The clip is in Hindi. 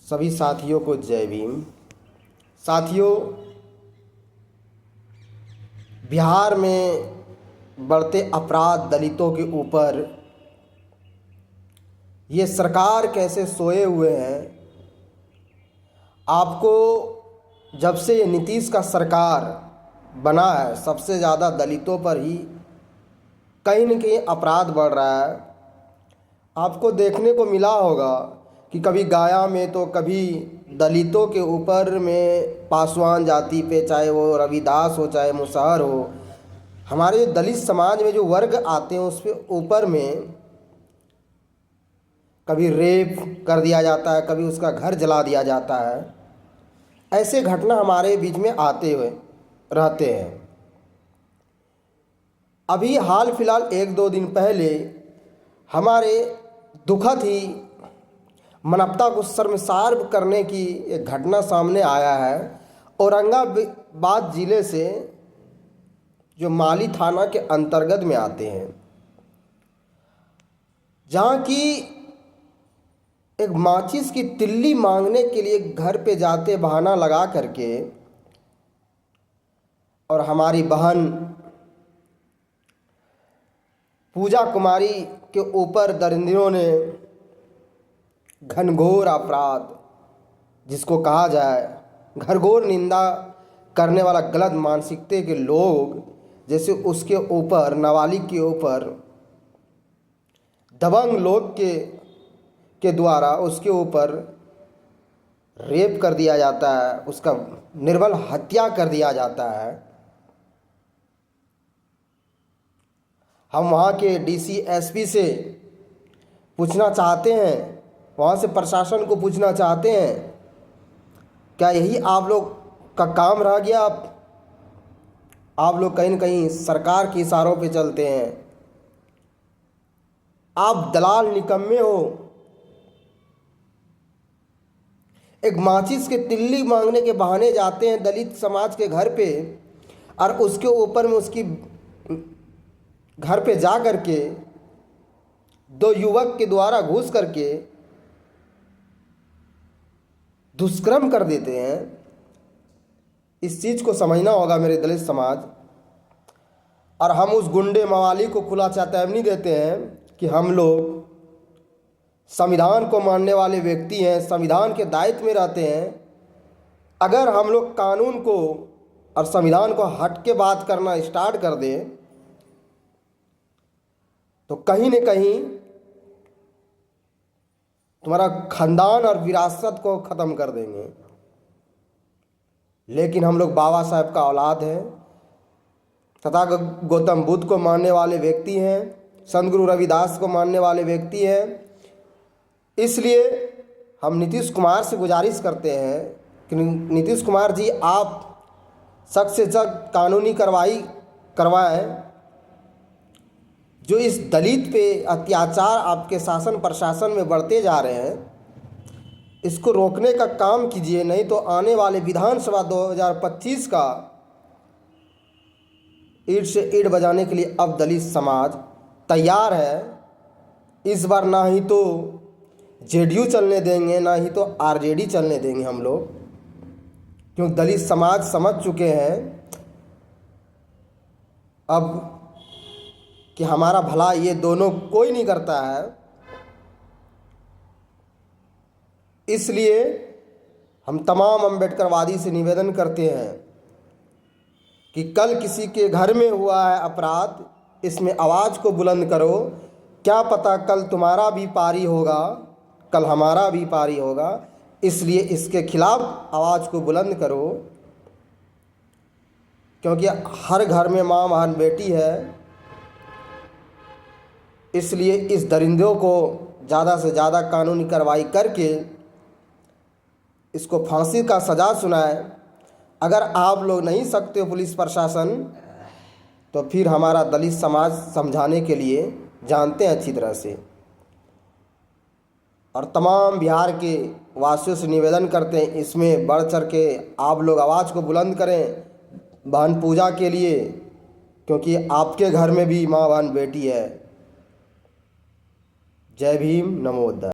सभी साथियों को जय भीम। साथियों, बिहार में बढ़ते अपराध दलितों के ऊपर ये सरकार कैसे सोए हुए हैं। आपको जब से ये नीतीश का सरकार बना है, सबसे ज़्यादा दलितों पर ही कहीं न कहीं अपराध बढ़ रहा है। आपको देखने को मिला होगा कि कभी गया में तो कभी दलितों के ऊपर में पासवान जाति पे, चाहे वो रविदास हो चाहे मुसहर हो, हमारे दलित समाज में जो वर्ग आते हैं उस पे ऊपर में कभी रेप कर दिया जाता है, कभी उसका घर जला दिया जाता है। ऐसे घटना हमारे बीच में आते हुए रहते हैं। अभी हाल फिलहाल 1-2 दिन पहले हमारे दुखद ही मानवता को शर्मसार करने की एक घटना सामने आया है। औरंगाबाद ज़िले से, जो माली थाना के अंतर्गत में आते हैं, जहाँ की एक माचिस की तिल्ली मांगने के लिए घर पे जाते बहाना लगा करके और हमारी बहन पूजा कुमारी के ऊपर दरिंदों ने घनघोर अपराध, जिसको कहा जाए घनघोर निंदा करने वाला गलत मानसिकता के लोग, जैसे उसके ऊपर नाबालिग के ऊपर दबंग लोग के द्वारा उसके ऊपर रेप कर दिया जाता है, उसका निर्मल हत्या कर दिया जाता है। हम वहाँ के डीसी एसपी से पूछना चाहते हैं, वहाँ से प्रशासन को पूछना चाहते हैं, क्या यही आप लोग का काम रह गया? आप लोग कहीं न कहीं सरकार के इशारों पे चलते हैं। आप दलाल निकम्मे हो। एक माचिस के तिल्ली मांगने के बहाने जाते हैं दलित समाज के घर पे, और उसके ऊपर में उसकी घर पे जा कर के 2 युवक के द्वारा घुस करके दुष्कर्म कर देते हैं। इस चीज़ को समझना होगा मेरे दलित समाज। और हम उस गुंडे मवाली को खुला चेतावनी देते हैं कि हम लोग संविधान को मानने वाले व्यक्ति हैं, संविधान के दायित्व में रहते हैं। अगर हम लोग कानून को और संविधान को हट के बात करना स्टार्ट कर दें तो कहीं न कहीं तुम्हारा खानदान और विरासत को ख़त्म कर देंगे। लेकिन हम लोग बाबा साहब का औलाद है, तथा गौतम बुद्ध को मानने वाले व्यक्ति हैं, संत गुरु रविदास को मानने वाले व्यक्ति हैं। इसलिए हम नीतीश कुमार से गुजारिश करते हैं कि नीतीश कुमार जी, आप सख्त से सख्त कानूनी कार्रवाई करवाएं। जो इस दलित पे अत्याचार आपके शासन प्रशासन में बढ़ते जा रहे हैं, इसको रोकने का काम कीजिए। नहीं तो आने वाले विधानसभा 2025 का ईंट से ईंट बजाने के लिए अब दलित समाज तैयार है। इस बार ना ही तो जेडीयू चलने देंगे, ना ही तो आरजेडी चलने देंगे हम लोग, क्योंकि दलित समाज समझ चुके हैं अब कि हमारा भला ये दोनों कोई नहीं करता है। इसलिए हम तमाम अम्बेडकरवादी से निवेदन करते हैं कि कल किसी के घर में हुआ है अपराध, इसमें आवाज़ को बुलंद करो। क्या पता कल तुम्हारा भी पारी होगा, कल हमारा भी पारी होगा। इसलिए इसके खिलाफ आवाज़ को बुलंद करो, क्योंकि हर घर में माँ बहन बेटी है। इसलिए इस दरिंदों को ज़्यादा से ज़्यादा कानूनी कार्रवाई करके इसको फांसी का सज़ा सुनाए। अगर आप लोग नहीं सकते हो पुलिस प्रशासन, तो फिर हमारा दलित समाज समझाने के लिए जानते हैं अच्छी तरह से। और तमाम बिहार के वासियों से निवेदन करते हैं, इसमें बढ़ चढ़ के आप लोग आवाज़ को बुलंद करें बहन पूजा के लिए, क्योंकि आपके घर में भी माँ बहन बेटी है। जय भीम, नमो बुद्धाय।